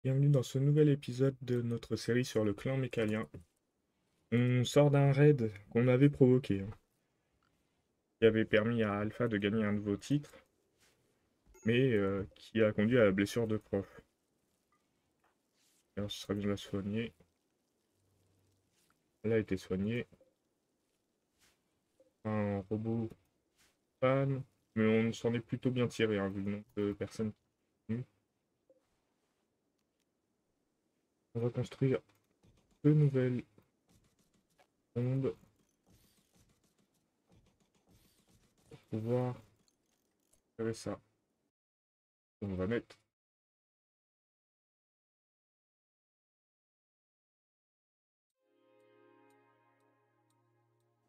Bienvenue dans ce nouvel épisode de notre série sur le clan mécalien. On sort d'un raid qu'on avait provoqué, qui avait permis à Alpha de gagner un nouveau titre, mais qui a conduit à la blessure de Prof. Alors ce serait bien de la soigner. Elle a été soignée. Un robot fan, mais on s'en est plutôt bien tiré, vu le nombre de personnes qui sont venues. On va construire deux nouvelles bombes pour pouvoir faire ça. On va mettre...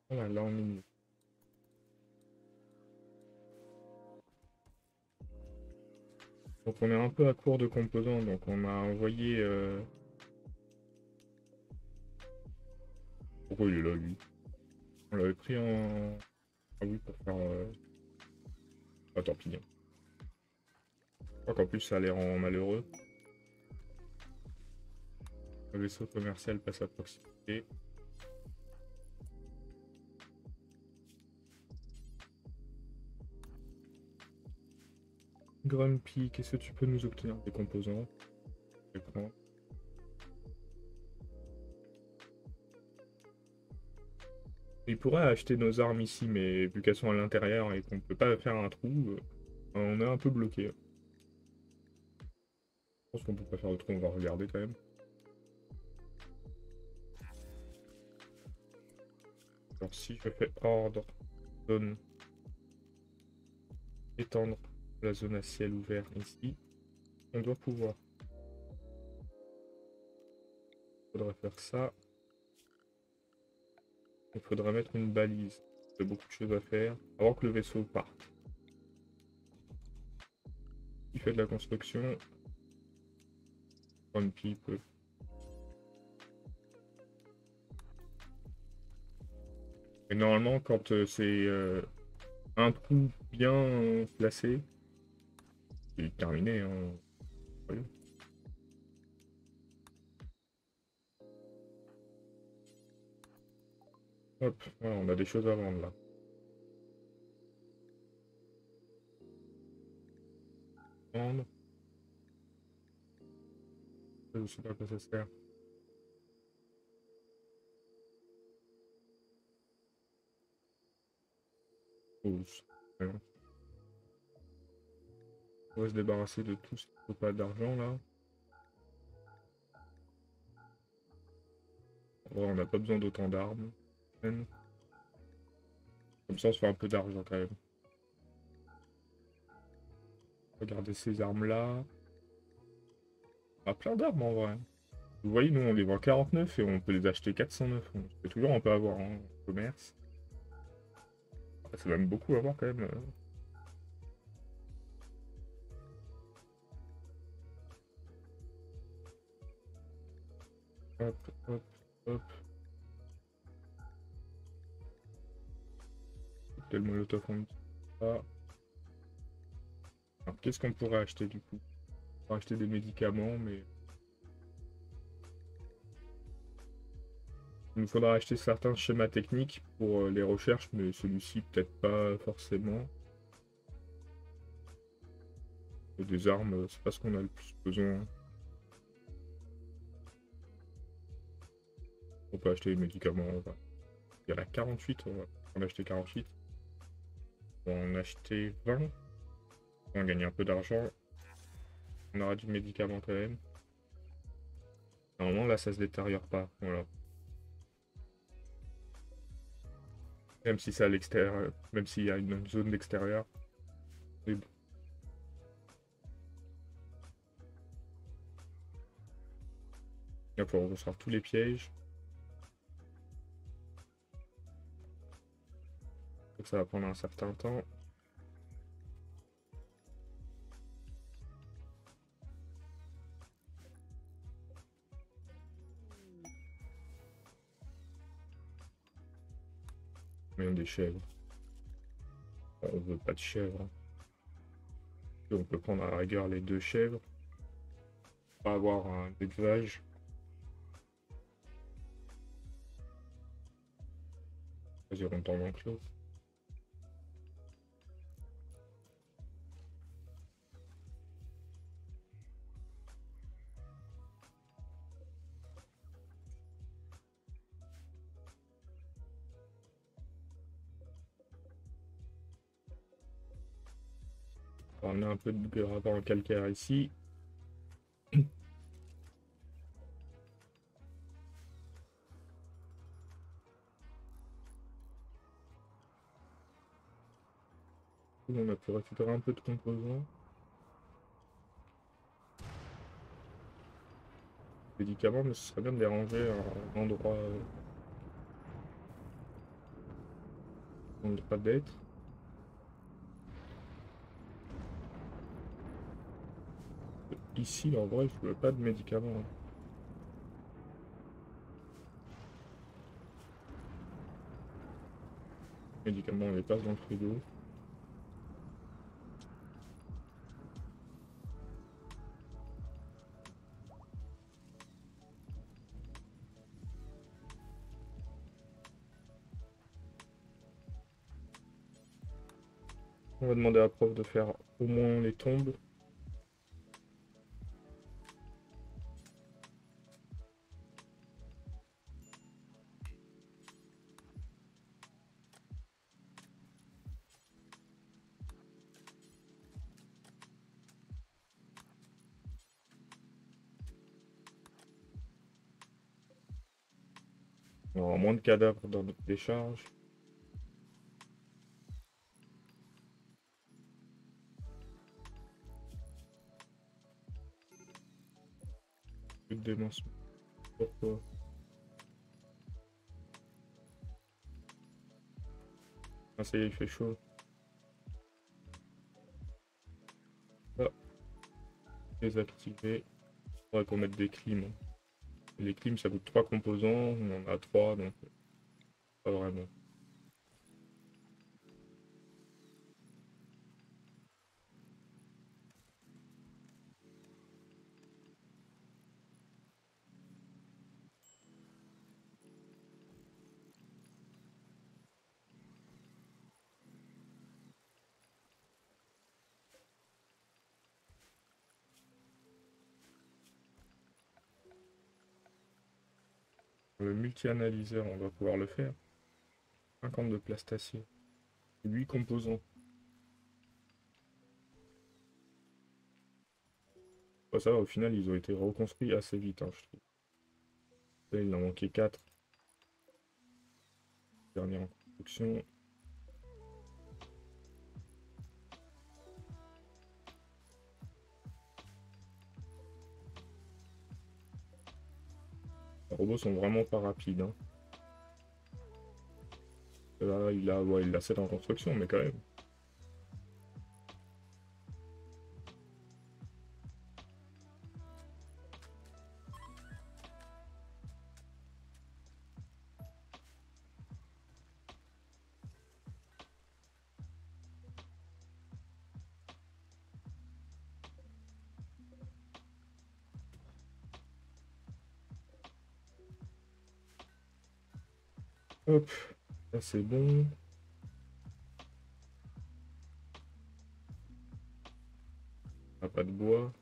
Voilà, là on est... Donc on est un peu à court de composants, donc on a envoyé... Pourquoi il est là, lui? On l'avait pris en... Ah oui, pour faire... Ah, tant pis. Je crois qu'en plus, ça les rend malheureux. Le vaisseau commercial passe à proximité. Grumpy, qu'est-ce que tu peux nous obtenir des composants? Je vais prendre. Il pourrait acheter nos armes ici, mais vu qu'elles sont à l'intérieur et qu'on peut pas faire un trou, on est un peu bloqué. Je pense qu'on peut pas faire de trou, on va regarder quand même. Alors si je fais ordre, zone, étendre la zone à ciel ouvert ici, on doit pouvoir. Il faudrait faire ça. Il faudra mettre une balise. Il y a beaucoup de choses à faire avant que le vaisseau parte. Il fait de la construction. Un petit peu. Et normalement, quand c'est un trou bien placé, c'est terminé. Hein. Voyons. Hop, voilà, on a des choses à vendre là. Vendre. Je sais pas à quoi ça sert. Oh, rien. On va se débarrasser de tout ce qui ne faut pas d'argent là. Bon, on n'a pas besoin d'autant d'armes. Comme ça, on se fait un peu d'argent quand même. Regardez ces armes là. On a plein d'armes en vrai. Vous voyez, nous on les vend 49 et on peut les acheter 409. On peut toujours un peu avoir en commerce. C'est même beaucoup à avoir quand même. Hop, hop, hop. Quel molotov on utilise pas. Alors qu'est-ce qu'on pourrait acheter du coup? On pourrait acheter des médicaments, mais il nous faudra acheter certains schémas techniques pour les recherches, mais celui-ci peut-être pas forcément. Et des armes, c'est pas ce qu'on a le plus besoin. On peut acheter des médicaments. Il y en a 48, on va en acheter 48. On va en acheter 20. On va gagner un peu d'argent. On aura du médicament quand même. Normalement, là, ça se détériore pas. Voilà. Même si c'est à l'extérieur, même s'il y a une zone d'extérieur. C'est bon. Il va falloir refaire tous les pièges. Donc ça va prendre un certain temps. Même des chèvres. On veut pas de chèvres. Et on peut prendre à la rigueur les deux chèvres. Pas avoir un élevage. Vas-y, rentre dans l'enclos. On a un peu de gravats en calcaire ici. On a pu récupérer un peu de composants. Médicaments, mais ce serait bien de les ranger à un endroit où on ne doit pas d'être. Ici, en vrai, je veux pas de médicaments, hein. Médicaments, on les passe dans le frigo. On va demander à la prof de faire au moins les tombes. On aura moins de cadavres dans notre décharge. Plus de dénoncement. Pourquoi? Ah, ça y est, il fait chaud. Ah, désactiver. Faudrait qu'on mette des clims, hein. Les clims, ça coûte 3 composants. On en a 3, donc pas vraiment. Le multi-analyseur, on va pouvoir le faire. 50 de plastacier. 8 composants. Oh, ça va, au final, ils ont été reconstruits assez vite, hein, je trouve. Là, il en manquait 4. Dernière en construction. Les robots sont vraiment pas rapides, hein. Là, il a 7 en construction, mais quand même. Hop, là c'est bon. On n'a pas de bois.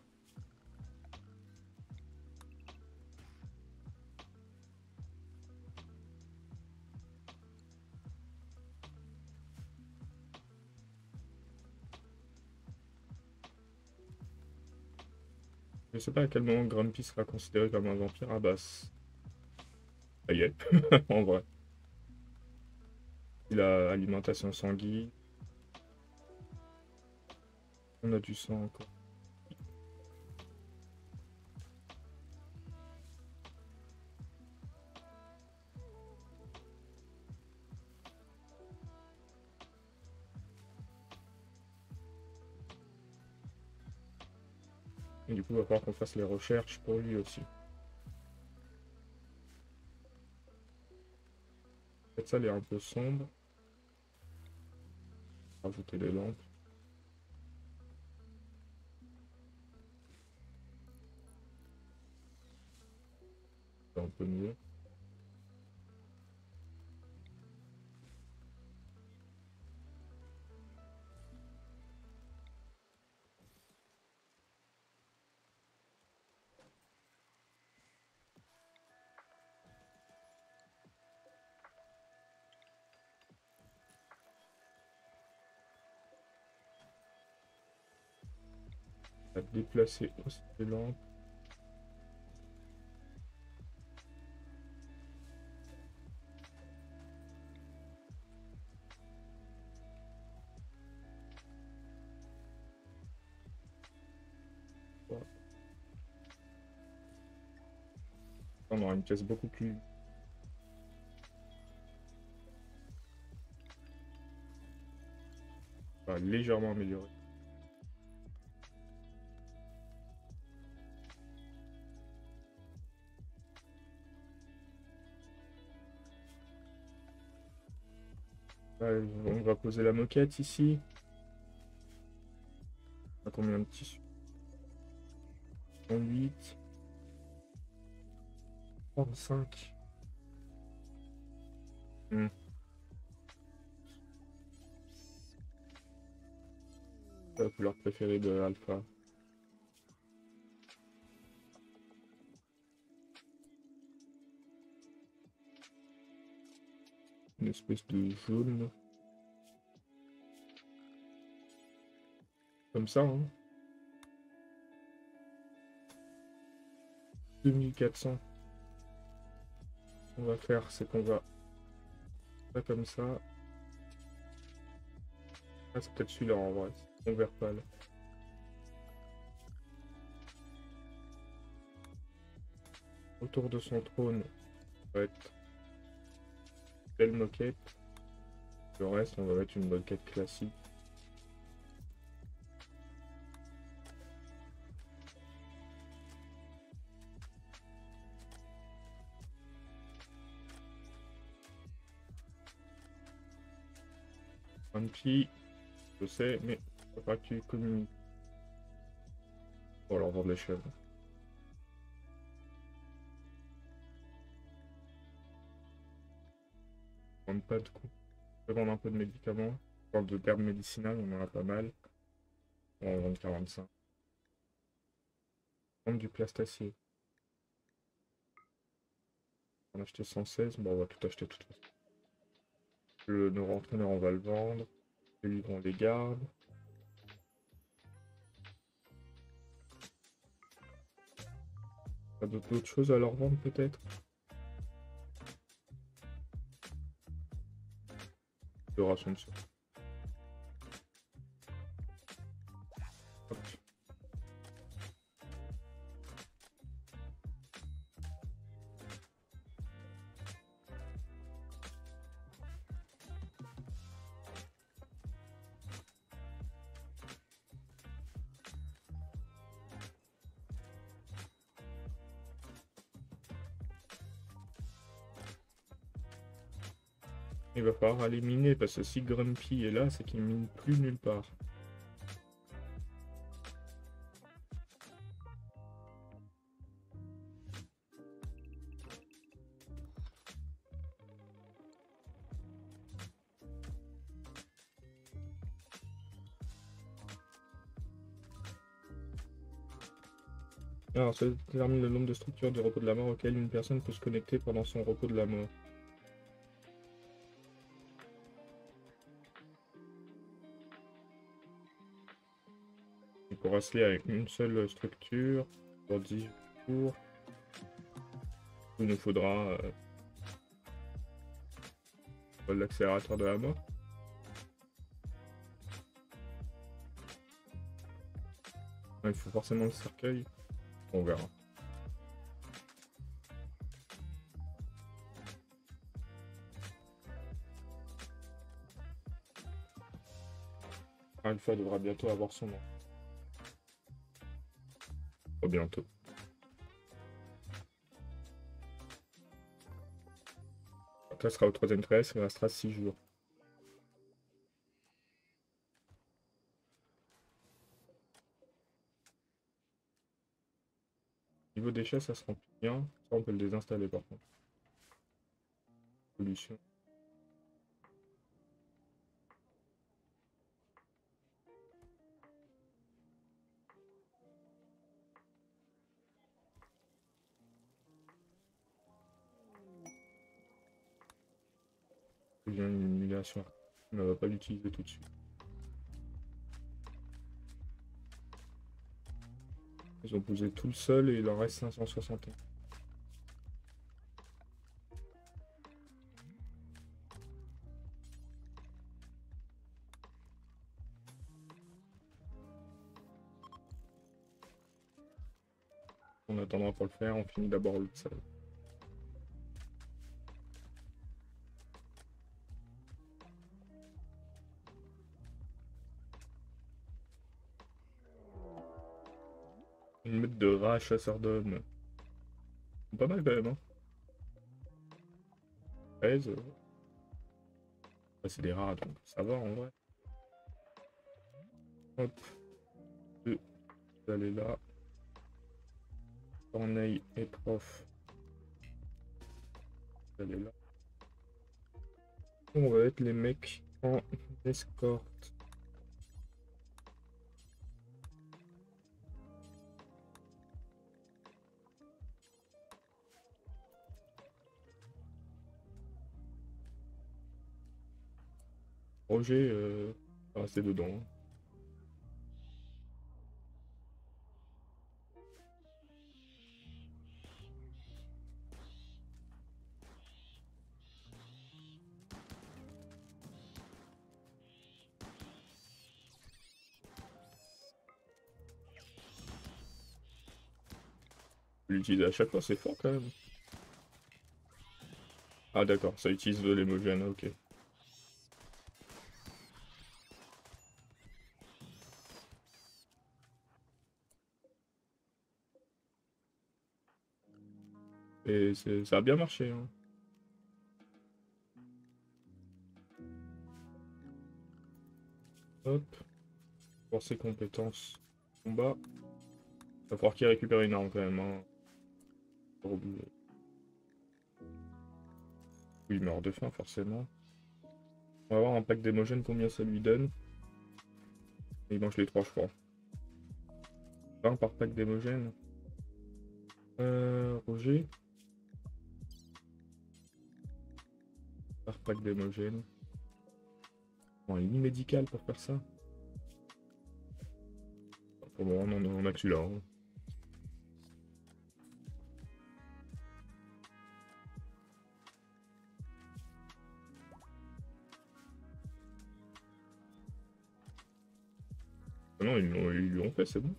Je sais pas à quel moment Grumpy sera considéré comme un vampire. Ah bah, ça y est, en vrai. Il a alimentation sanguine. On a du sang encore. Et du coup, il va falloir qu'on fasse les recherches pour lui aussi. Cette salle est un peu sombre. Rajouter des lampes. c'est un peu mieux. À déplacer aussi les lampes. Voilà. On aura une pièce beaucoup plus... Enfin, légèrement améliorée. Ouais, on va poser la moquette ici. On a combien de tissus? 8, 35. C'est la couleur préférée de Alpha. Une espèce de jaune. Comme ça, hein. 2400. Ce qu'on va faire, c'est qu'on va... Pas comme ça. Ah, c'est peut-être celui-là en vrai. On vert pâle. Autour de son trône, ça va être belle moquette. Le reste, on va mettre une moquette classique. Un petit, je sais, mais faut pas que tu communiques. Pour leur vendre les chèvres. Vendre pas de coup. Je vais vendre un peu de médicaments. On parle de d'herbes médicinales, on en a pas mal. On va en vendre 45. Vendre du plastacier. On a acheté 116, bon on va tout acheter de toute façon. Nos rentraîneurs, on va le vendre. Les livres, on les garde. Pas d'autres choses à leur vendre peut-être? De rations de survie. Hop. Il va falloir aller miner parce que si Grumpy est là, c'est qu'il mine plus nulle part. Alors, ça détermine le nombre de structures de repos de la mort auxquelles une personne peut se connecter pendant son repos de la mort. On pourra se lier avec une seule structure pour 10 jours. Il nous faudra l'accélérateur de la mort. Il faut forcément le cercueil. On verra. Alpha devra bientôt avoir son nom. Au bientôt. Ça sera au troisième trimestre, il restera 6 jours. Niveau déchets, ça se remplit bien. Ça, on peut le désinstaller par contre. Solution. Il y a une émulation. On ne va pas l'utiliser tout de suite. Ils ont posé tout le sol et il en reste 561. On attendra pour le faire, on finit d'abord le sol. Une meute de rats chasseurs d'hommes. Pas mal quand même, hein. 13. C'est des rats, donc ça va en vrai. Hop. 2. Vous allez là. Corneille et prof. Vous allez là. On va être les mecs en escorte. Roger va rester dedans, hein. L'utiliser à chaque fois, c'est fort quand même. Ah d'accord, ça utilise de l'hémogène, ok. Et ça a bien marché, hein. Hop. Pour ses compétences. Combat. Il va falloir qu'il récupère une arme quand même, hein. Oui, il meurt de faim forcément. On va voir un pack d'hémogène combien ça lui donne. Il mange les 3 je crois. 20 par pack d'hémogène. Roger. Par pack d'hémogène. Bon, une ligne médicale pour faire ça. Pour le moment, on a que celui-là, hein. Ah non, ils l'ont fait, c'est bon.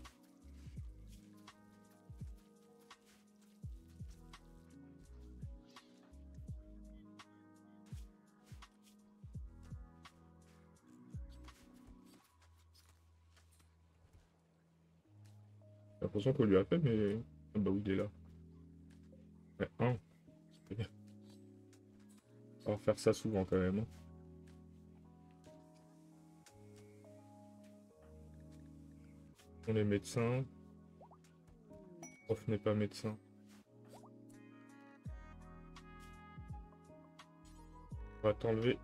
J'ai l'impression qu'on lui a fait, mais... Ah bah oui, il est là. Ouais, un. On va faire ça souvent quand même, hein. On est médecin. Prof n'est pas médecin. On va t'enlever.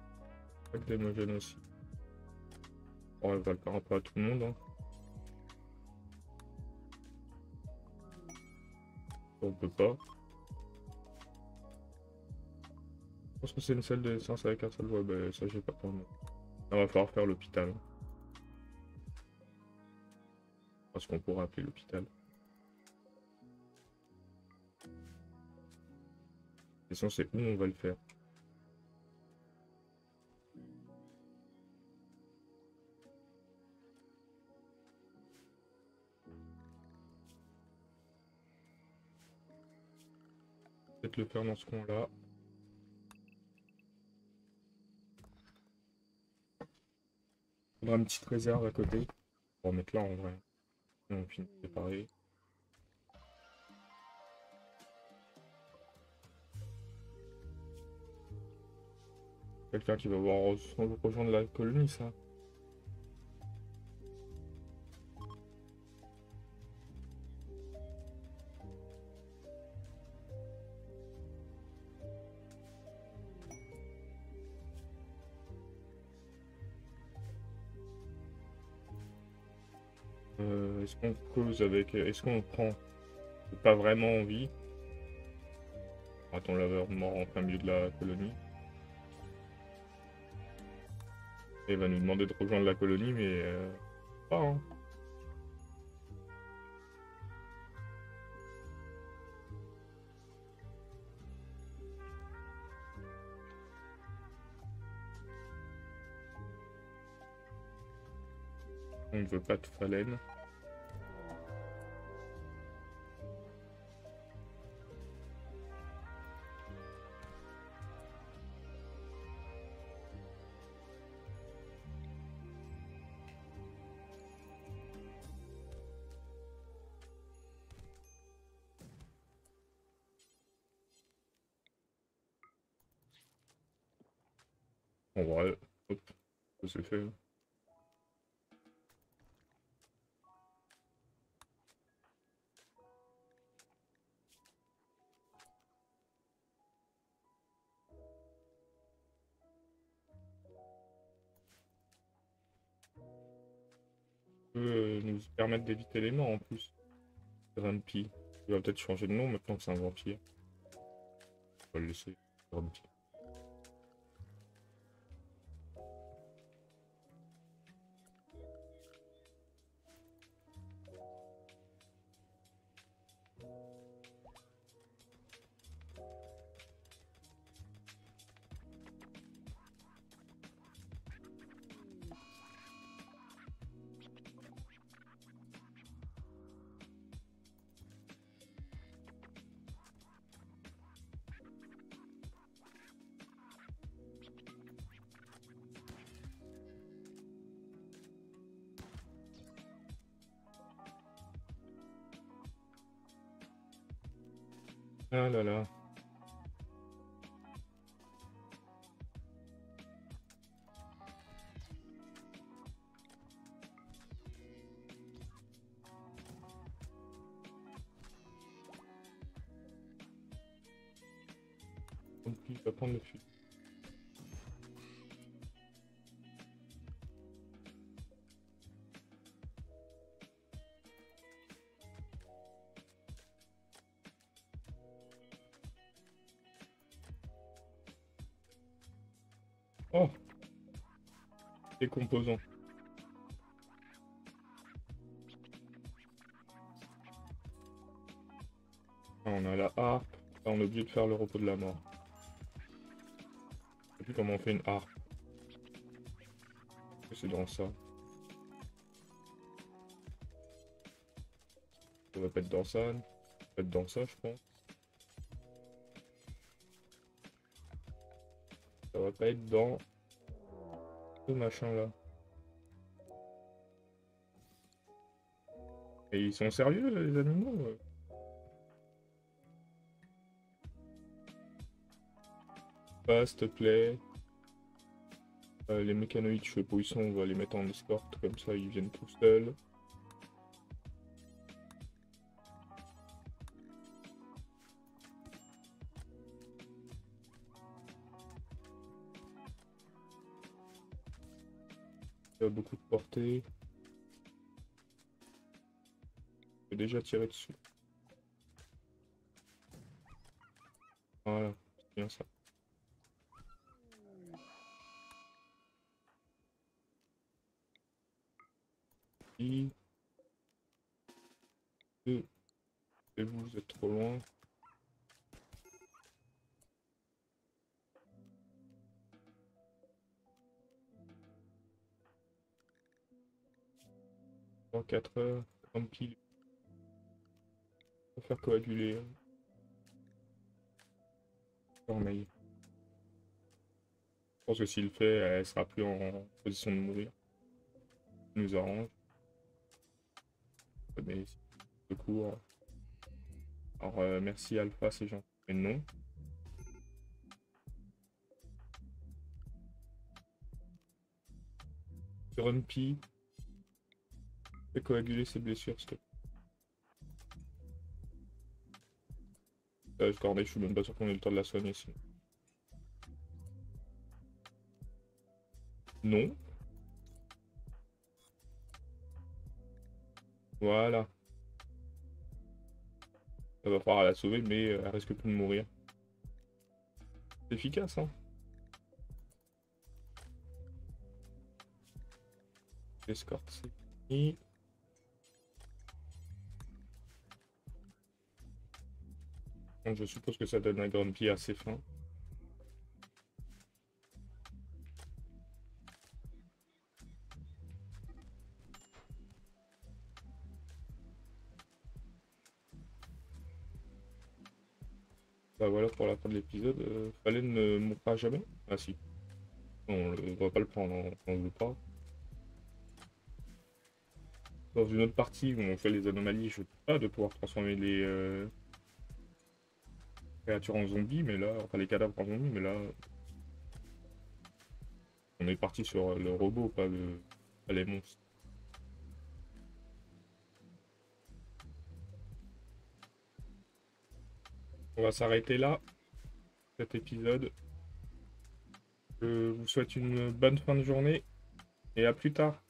Pack d'hémogène aussi. Bon, elle va le faire un peu à tout le monde, hein. On peut pas. Je pense que c'est une salle de séance avec un seul voie. Bah, ça, j'ai pas pour moi. On va falloir faire l'hôpital. Parce qu'on pourra appeler l'hôpital. La question, c'est où on va le faire. Peut-être le faire dans ce coin-là. On aura une petite réserve à côté. On va mettre là en vrai. On finit de séparer. Quelqu'un qui va voir rejoindre la colonie, ça. Est-ce qu'on cause avec... Est-ce qu'on prend? J'ai pas vraiment envie. Attends, laveur mort en plein milieu de la colonie. Et il va nous demander de rejoindre la colonie, mais... pas, hein. On ne veut pas de phalène. On va... Hop, ça c'est fait. Peut nous permettre d'éviter les morts en plus. Grumpy. Il va peut-être changer de nom maintenant que c'est un vampire. On va le laisser. Grumpy. Ah là là. Grumpy va prendre le fusil. Oh! Les composants. Ah, on a la harpe. Là, on est obligé de faire le repos de la mort. Je sais plus comment on fait une harpe. C'est dans ça. Ça va pas être dans ça. Ça va être dans ça, je pense. Ça va pas être dans ce machin-là. Et ils sont sérieux, les animaux? Pas, s'il te plaît. Les mécanoïdes, je sais pas où ils sont, on va les mettre en escorte, comme ça ils viennent tout seuls. Il y a beaucoup de portée. Je vais déjà tirer dessus. Voilà, c'est bien ça. Et vous êtes trop loin. Dans 4 heures, un petit pour faire coaguler Corneille. Je pense que s'il le fait, elle sera plus en position de mourir. Ça nous arrange. Mais si le cours. Alors merci Alpha, c'est gentil. Mais non. Grumpy. Fais coaguler ses blessures, s'il te plaît. Corneille, je suis même pas sûr qu'on ait le temps de la soigner sinon. Non. Voilà. Ça va falloir la sauver, mais elle risque plus de mourir. C'est efficace, hein. Escorte, c'est fini. Donc, je suppose que ça donne un Grumpy assez fin. Bah voilà pour la fin de l'épisode. Fallen ne mourra jamais. Ah si. On va pas le prendre, on ne veut pas. Dans une autre partie où on fait les anomalies, je ne peux pas de pouvoir transformer les créatures en zombies, mais là, enfin les cadavres en zombies, mais là, on est parti sur le robot, pas les monstres. On va s'arrêter là, cet épisode. Je vous souhaite une bonne fin de journée et à plus tard.